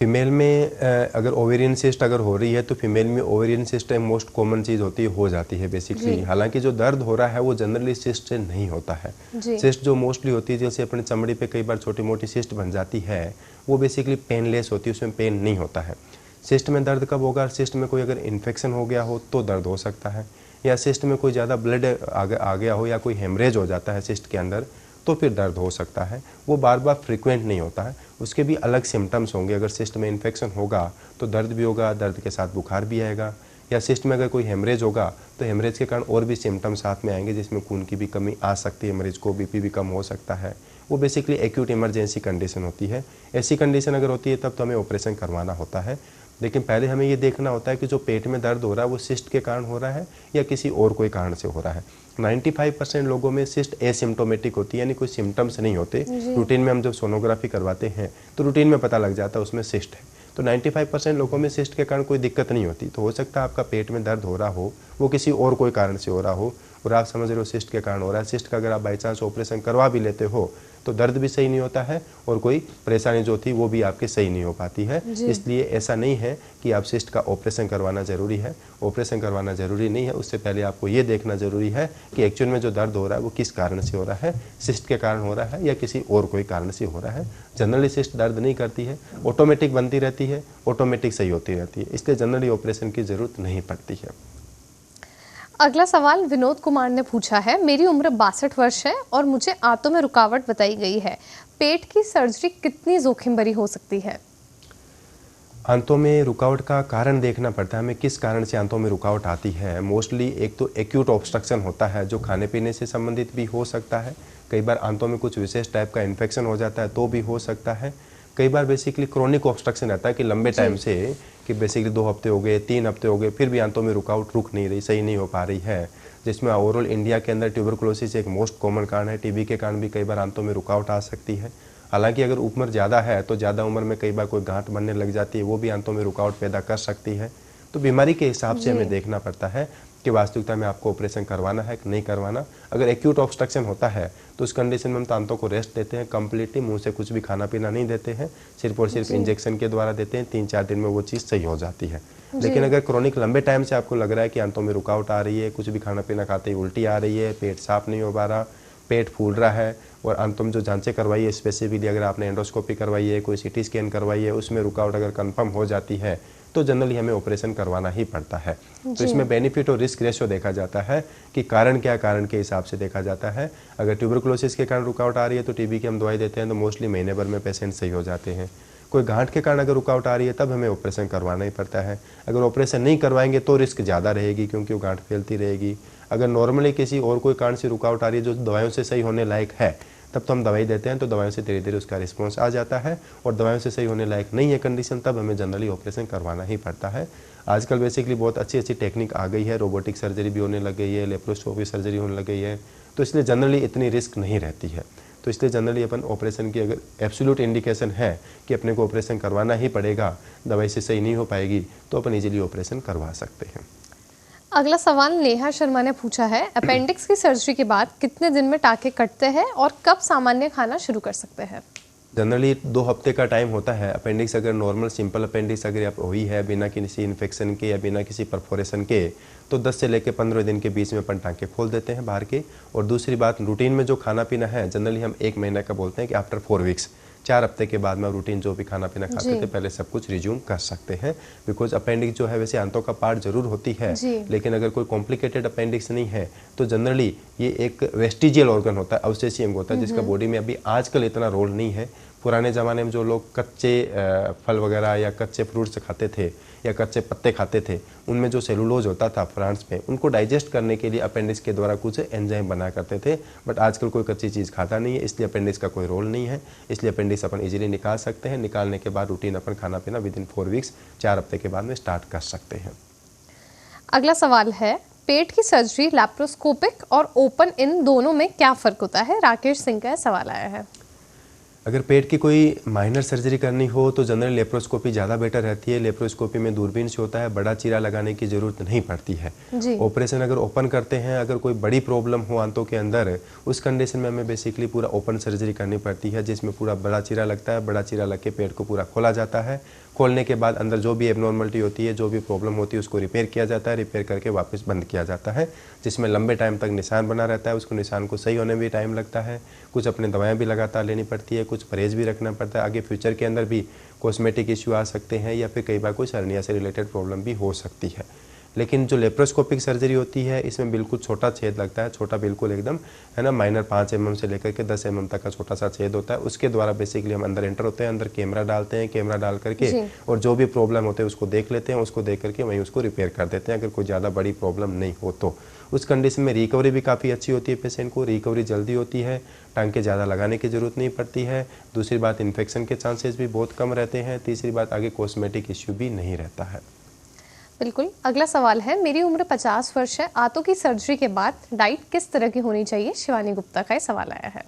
फीमेल में अगर ओवेरियन सिस्ट अगर हो रही है तो फीमेल में ओवेरियन सिस्ट मोस्ट कॉमन चीज़ होती है, हो जाती है बेसिकली। हालांकि जो दर्द हो रहा है वो जनरली सिस्ट से नहीं होता है। सिस्ट जो मोस्टली होती है, जैसे अपनी चमड़ी पे कई बार छोटी मोटी सिस्ट बन जाती है, वो बेसिकली पेनलेस होती है, उसमें पेन नहीं होता है। सिस्ट में दर्द कब होगा? सिस्ट में कोई अगर इन्फेक्शन हो गया हो तो दर्द हो सकता है, या सिस्ट में कोई ज़्यादा ब्लड आ गया हो, या कोई हेमरेज हो जाता है सिस्ट के अंदर, तो फिर दर्द हो सकता है। वो बार बार फ्रीक्वेंट नहीं होता है, उसके भी अलग सिम्टम्स होंगे। अगर सिस्ट में इन्फेक्शन होगा तो दर्द भी होगा, दर्द के साथ बुखार भी आएगा। या सिस्ट में अगर कोई हेमरेज होगा तो हेमरेज के कारण और भी सिम्टम्स साथ में आएंगे, जिसमें खून की भी कमी आ सकती है, मरीज को बीपी भी कम हो सकता है। वो बेसिकली एक्यूट इमरजेंसी कंडीशन होती है। ऐसी कंडीशन अगर होती है तब तो हमें ऑपरेशन करवाना होता है। लेकिन पहले हमें ये देखना होता है कि जो पेट में दर्द हो रहा है वो सिस्ट के कारण हो रहा है या किसी और कोई कारण से हो रहा है। 95% लोगों में सिस्ट एसिम्टोमेटिक होती है, यानी कोई सिम्टम्स नहीं होते। रूटीन में हम जब सोनोग्राफी करवाते हैं तो रूटीन में पता लग जाता है उसमें सिस्ट है। तो 95% लोगों में सिस्ट के कारण कोई दिक्कत नहीं होती। तो हो सकता है आपका पेट में दर्द हो रहा हो वो किसी और कोई कारण से हो रहा हो, और आप समझ रहे हो सिस्ट के कारण हो रहा है। सिस्ट का अगर आप बाई चांस ऑपरेशन करवा भी लेते हो तो दर्द भी सही नहीं होता है, और कोई परेशानी जो थी वो भी आपकी सही नहीं हो पाती है। इसलिए ऐसा नहीं है कि आप सिस्ट का ऑपरेशन करवाना ज़रूरी है। ऑपरेशन करवाना ज़रूरी नहीं है, उससे पहले आपको ये देखना ज़रूरी है कि एक्चुअल में जो दर्द हो रहा है वो किस कारण से हो रहा है, सिस्ट के कारण हो रहा है या किसी और कोई कारण से हो रहा है। जनरली सिस्ट दर्द नहीं करती है, ऑटोमेटिक बनती रहती है, ऑटोमेटिक सही होती रहती है, इसलिए जनरली ऑपरेशन की ज़रूरत नहीं पड़ती है। अगला सवाल विनोद कुमार ने पूछा है, मेरी उम्र 62 वर्ष है और मुझे आंतों में रुकावट बताई गई है, पेट की सर्जरी कितनी जोखिम भरी हो सकती है? आंतों में रुकावट का कारण देखना पड़ता है हमें, किस कारण से आंतों में रुकावट आती है। मोस्टली एक तो एक्यूट ऑब्स्ट्रक्शन होता है जो खाने पीने से संबंधित भी हो सकता है, कई बार आंतों में कुछ विशेष टाइप का इन्फेक्शन हो जाता है तो भी हो सकता है। कई बार बेसिकली क्रोनिक ऑब्स्ट्रक्शन रहता है कि लंबे टाइम से, कि बेसिकली 2 हफ्ते हो गए, 3 हफ्ते हो गए, फिर भी आंतों में रुकावट रुक नहीं रही, सही नहीं हो पा रही है, जिसमें ओवरऑल इंडिया के अंदर ट्यूबरकुलोसिस एक मोस्ट कॉमन कारण है। टीबी के कारण भी कई बार आंतों में रुकावट आ सकती है। हालांकि अगर उम्र ज़्यादा है तो ज़्यादा उम्र में कई बार कोई गांठ बनने लग जाती है, वो भी आंतों में रुकावट पैदा कर सकती है। तो बीमारी के हिसाब से हमें देखना पड़ता है कि वास्तविकता में आपको ऑपरेशन करवाना है कि नहीं करवाना। अगर एक्यूट ऑब्स्ट्रक्शन होता है तो उस कंडीशन में हम दांतों को रेस्ट देते हैं कंप्लीटली, मुंह से कुछ भी खाना पीना नहीं देते हैं, सिर्फ और सिर्फ इंजेक्शन के द्वारा देते हैं। 3-4 दिन में वो चीज़ सही हो जाती है। लेकिन अगर क्रोनिक लंबे टाइम से आपको लग रहा है कि आंतों में रुकावट आ रही है, कुछ भी खाना पीना खाते ही उल्टी आ रही है, पेट साफ नहीं हो पा रहा, पेट फूल रहा है, और आंतों में जो जांचें करवाई है, स्पेसिफिकली अगर आपने एंडोस्कोपी करवाई है, कोई सीटी स्कैन करवाई है, उसमें रुकावट अगर कंफर्म हो जाती है तो जनरली हमें ऑपरेशन करवाना ही पड़ता है। तो इसमें बेनिफिट और रिस्क रेशियो देखा जाता है कि कारण क्या, कारण के हिसाब से देखा जाता है। अगर ट्यूबरकुलोसिस के कारण रुकावट आ रही है तो टीबी की हम दवाई देते हैं तो मोस्टली महीने भर में पेशेंट सही हो जाते हैं। कोई गांठ के कारण अगर रुकावट आ रही है तब हमें ऑपरेशन करवाना ही पड़ता है। अगर ऑपरेशन नहीं करवाएंगे तो रिस्क ज़्यादा रहेगी क्योंकि वो गांठ फैलती रहेगी। अगर नॉर्मली किसी और कोई कारण से रुकावट आ रही है जो दवाइयों से सही होने लायक है, तब तो हम दवाई देते हैं, तो दवाइयों से धीरे धीरे उसका रिस्पॉन्स आ जाता है। और दवाइयों से सही होने लायक नहीं है कंडीशन, तब हमें जनरली ऑपरेशन करवाना ही पड़ता है। आजकल बेसिकली बहुत अच्छी अच्छी टेक्निक आ गई है, रोबोटिक सर्जरी भी होने लग गई है, लेप्रोस्कोपी सर्जरी होने लग गई है, तो इसलिए जनरली इतनी रिस्क नहीं रहती है। तो इसलिए जनरली अपन ऑपरेशन की अगर एब्सोल्यूट इंडिकेशन है कि अपने को ऑपरेशन करवाना ही पड़ेगा, दवाई से सही नहीं हो पाएगी, तो अपन इजीली ऑपरेशन करवा सकते हैं। अगला सवाल नेहा शर्मा ने पूछा है, अपेंडिक्स की सर्जरी के बाद कितने दिन में टाँके कटते हैं और कब सामान्य खाना शुरू कर सकते हैं? जनरली 2 हफ्ते का टाइम होता है। अपेंडिक्स अगर नॉर्मल सिंपल अपेंडिक्स अगर आप हुई है बिना किसी इन्फेक्शन के या बिना किसी परफोरेशन के, तो 10 से लेकर 15 दिन के बीच में अपन टाँके खोल देते हैं बाहर के। और दूसरी बात, रूटीन में जो खाना पीना है जनरली हम 1 महीने का बोलते हैं कि आफ्टर 4 वीक्स, 4 हफ्ते के बाद में रूटीन जो भी खाना पीना खाते थे पहले सब कुछ रिज्यूम कर सकते हैं। बिकॉज अपेंडिक्स जो है वैसे आंतों का पार्ट जरूर होती है, लेकिन अगर कोई कॉम्प्लिकेटेड अपेंडिक्स नहीं है तो जनरली ये एक वेस्टिजियल ऑर्गन होता है, अवशेषीय अंग होता है, जिसका बॉडी में अभी आजकल इतना रोल नहीं है। पुराने ज़माने में जो लोग कच्चे फल वगैरह या कच्चे फ्रूट्स खाते थे या कच्चे पत्ते खाते थे, उनमें जो सेलुलोज होता था फ्रांस में, उनको डाइजेस्ट करने के लिए अपेंडिक्स के द्वारा कुछ एंजाइम बना करते थे। बट आजकल कोई कच्ची चीज़ खाता नहीं है, इसलिए अपेंडिक्स का कोई रोल नहीं है। इसलिए अपेंडिक्स अपन इजीली निकाल सकते हैं। निकालने के बाद रूटीन अपन खाना पीना विदिन 4 वीक्स, 4 हफ्ते के बाद में स्टार्ट कर सकते हैं। अगला सवाल है, पेट की सर्जरी लैप्रोस्कोपिक और ओपन इन दोनों में क्या फ़र्क होता है? राकेश सिंह का सवाल आया है। अगर पेट की कोई माइनर सर्जरी करनी हो तो जनरल लेप्रोस्कोपी ज़्यादा बेटर रहती है। लेप्रोस्कोपी में दूरबीन से होता है, बड़ा चीरा लगाने की ज़रूरत नहीं पड़ती है। ऑपरेशन अगर ओपन करते हैं, अगर कोई बड़ी प्रॉब्लम हो आंतों के अंदर, उस कंडीशन में हमें बेसिकली पूरा ओपन सर्जरी करनी पड़ती है, जिसमें पूरा बड़ा चीरा लगता है। बड़ा चीरा लग के पेट को पूरा खोला जाता है। खोलने के बाद अंदर जो भी एबनॉर्मलिटी होती है, जो भी प्रॉब्लम होती है, उसको रिपेयर किया जाता है। रिपेयर करके वापस बंद किया जाता है, जिसमें लंबे टाइम तक निशान बना रहता है। उसको निशान को सही होने में भी टाइम लगता है। कुछ अपने दवाएं भी लगातार लेनी पड़ती है, कुछ परहेज भी रखना पड़ता है। आगे फ्यूचर के अंदर भी कॉस्मेटिक इश्यू आ सकते हैं या फिर कई बार कुछ हर्निया से रिलेटेड प्रॉब्लम भी हो सकती है। लेकिन जो लेप्रोस्कोपिक सर्जरी होती है, इसमें बिल्कुल छोटा छेद लगता है, छोटा बिल्कुल एकदम, है ना, माइनर 5 mm से लेकर के 10 mm तक का छोटा सा छेद होता है। उसके द्वारा बेसिकली हम अंदर एंटर होते हैं, अंदर कैमरा डालते हैं, कैमरा डाल करके और जो भी प्रॉब्लम होते हैं उसको देख लेते हैं, उसको देख करके वहीं उसको रिपेयर कर देते हैं। अगर कोई ज़्यादा बड़ी प्रॉब्लम नहीं हो तो उस कंडीशन में रिकवरी भी काफ़ी अच्छी होती है। पेशेंट को रिकवरी जल्दी होती है, टांके ज़्यादा लगाने की ज़रूरत नहीं पड़ती है। दूसरी बात, इन्फेक्शन के चांसेस भी बहुत कम रहते हैं। तीसरी बात, आगे कॉस्मेटिक इश्यू भी नहीं रहता है। बिल्कुल। अगला सवाल है, मेरी उम्र 50 वर्ष है, आंतों की सर्जरी के बाद डाइट किस तरह की होनी चाहिए? शिवानी गुप्ता का ये सवाल आया है।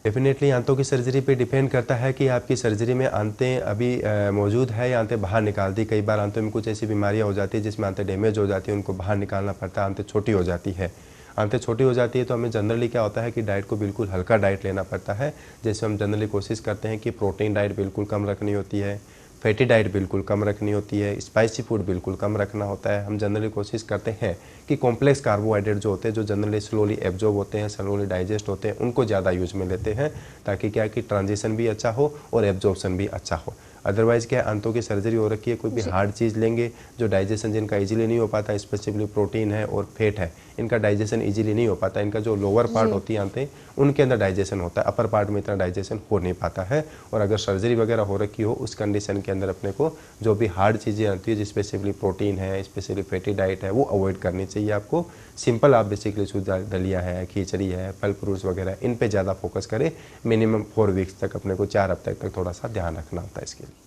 डेफिनेटली आंतों की सर्जरी पे डिपेंड करता है कि आपकी सर्जरी में आंतें अभी मौजूद है या आंतें बाहर निकाल दी। कई बार आंतों में कुछ ऐसी बीमारियां हो जाती है जिसमें आंतें डैमेज हो जाती है, उनको बाहर निकालना पड़ता है। आंतें छोटी हो जाती है। आंतें छोटी हो जाती है तो हमें जनरली क्या होता है कि डाइट को बिल्कुल हल्का डाइट लेना पड़ता है। जैसे हम जनरली कोशिश करते हैं कि प्रोटीन डाइट बिल्कुल कम रखनी होती है, फैटी डाइट बिल्कुल कम रखनी होती है, स्पाइसी फूड बिल्कुल कम रखना होता है। हम जनरली कोशिश करते हैं कि कॉम्प्लेक्स कार्बोहाइड्रेट जो होते हैं, जो जनरली स्लोली एब्जॉर्ब होते हैं, स्लोली डाइजेस्ट होते हैं, उनको ज़्यादा यूज में लेते हैं, ताकि क्या कि ट्रांजिशन भी अच्छा हो और एब्जॉर्प्शन भी अच्छा हो। अदरवाइज़ क्या है, आंतों की सर्जरी हो रखी है, कोई भी हार्ड चीज़ लेंगे जो डाइजेशन जिनका इजीली नहीं हो पाता, स्पेसिफिकली प्रोटीन है और फैट है, इनका डाइजेशन इजीली नहीं हो पाता। इनका जो लोअर पार्ट होती है आंतें, उनके अंदर डाइजेशन होता है, अपर पार्ट में इतना डाइजेशन हो नहीं पाता है। और अगर सर्जरी वगैरह हो रखी हो उस कंडीशन के अंदर अपने को जो भी हार्ड चीज़ें आती है, स्पेसिफिकली प्रोटीन है, स्पेशली फैटी डाइट है, वो अवॉइड करनी चाहिए आपको। सिंपल आप बेसिकली शुद्ध दलिया है, खिचड़ी है, फल फ्रूट्स वगैरह, इन पे ज़्यादा फोकस करें। मिनिमम 4 वीक्स तक अपने को 4 हफ्ते तक थोड़ा सा ध्यान रखना होता है इसके लिए।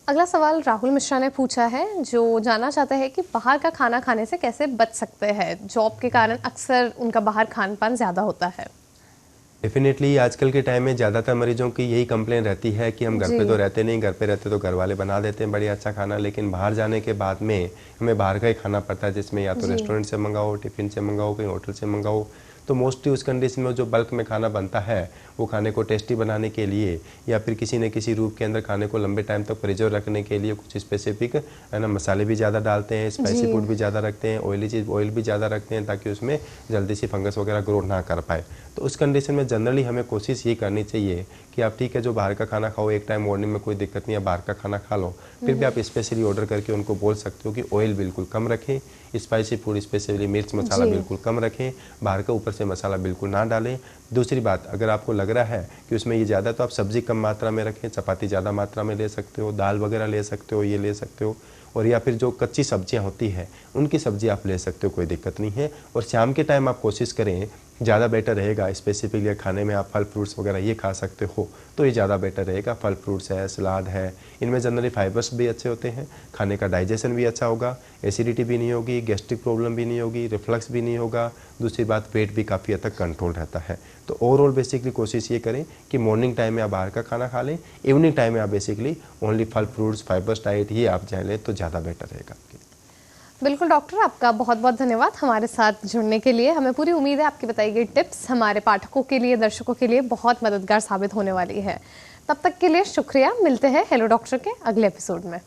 अगला सवाल राहुल मिश्रा ने पूछा है, जो जानना चाहते हैं कि बाहर का खाना खाने से कैसे बच सकते हैं। जॉब के कारण अक्सर उनका बाहर खान पान ज़्यादा होता है। डेफिनेटली आजकल के टाइम में ज़्यादातर मरीजों की यही कंप्लेन रहती है कि हम घर पे तो रहते नहीं, घर पे रहते तो घर वाले बना देते हैं बढ़िया अच्छा खाना, लेकिन बाहर जाने के बाद में हमें बाहर का ही खाना पड़ता है, जिसमें या तो रेस्टोरेंट से मंगाओ, टिफ़िन से मंगाओ, कहीं होटल से मंगाओ। तो मोस्टली उस कंडीशन में जो बल्क में खाना बनता है वो खाने को टेस्टी बनाने के लिए या फिर किसी न किसी रूप के अंदर खाने को लंबे टाइम तक प्रिजर्व रखने के लिए कुछ स्पेसिफिक है ना मसाले भी ज़्यादा डालते हैं, स्पाइसी फूड भी ज़्यादा रखते हैं, ऑयल भी ज़्यादा रखते हैं, ताकि उसमें जल्दी से फंगस वगैरह ग्रो ना कर पाए। तो उस कंडीशन में जनरली हमें कोशिश ये करनी चाहिए कि आप ठीक है जो बाहर का खाना खाओ, एक टाइम मॉर्निंग में कोई दिक्कत नहीं है, बाहर का खाना खा लो, फिर भी आप स्पेशली ऑर्डर करके उनको बोल सकते हो कि ऑयल बिल्कुल कम रखें, स्पाइसी फूड स्पेशली मिर्च मसाला बिल्कुल कम रखें, बाहर का ऊपर से मसाला बिल्कुल ना डालें। दूसरी बात, अगर आपको लग रहा है कि उसमें ये ज़्यादा, तो आप सब्ज़ी कम मात्रा में रखें, चपाती ज़्यादा मात्रा में ले सकते हो, दाल वगैरह ले सकते हो, ये ले सकते हो। और या फिर जो कच्ची सब्जियां होती हैं उनकी सब्जी आप ले सकते हो, कोई दिक्कत नहीं है। और शाम के टाइम आप कोशिश करें, ज़्यादा बेटर रहेगा, स्पेसिफिकली खाने में आप फल फ्रूट्स वगैरह ये खा सकते हो तो ये ज़्यादा बेटर रहेगा। फल फ्रूट्स है, सलाद है, इनमें जनरली फाइबर्स भी अच्छे होते हैं, खाने का डाइजेशन भी अच्छा होगा, एसिडिटी भी नहीं होगी, गैस्ट्रिक प्रॉब्लम भी नहीं होगी, रिफ्लक्स भी नहीं होगा। दूसरी बात, वेट भी काफ़ी हद तक कंट्रोल रहता है। तो ओवरऑल बेसिकली कोशिश ये करें कि मॉर्निंग टाइम में आप बाहर का खाना खा लें, इवनिंग टाइम में आप बेसिकली ओनली फल फ्रूट्स फाइबर्स डाइट ये आप चाह लें तो ज़्यादा बेटर रहेगा आपके लिए। बिल्कुल डॉक्टर, आपका बहुत बहुत धन्यवाद हमारे साथ जुड़ने के लिए। हमें पूरी उम्मीद है आपकी बताई गई टिप्स हमारे पाठकों के लिए, दर्शकों के लिए बहुत मददगार साबित होने वाली है। तब तक के लिए शुक्रिया। मिलते हैं हेलो डॉक्टर के अगले एपिसोड में।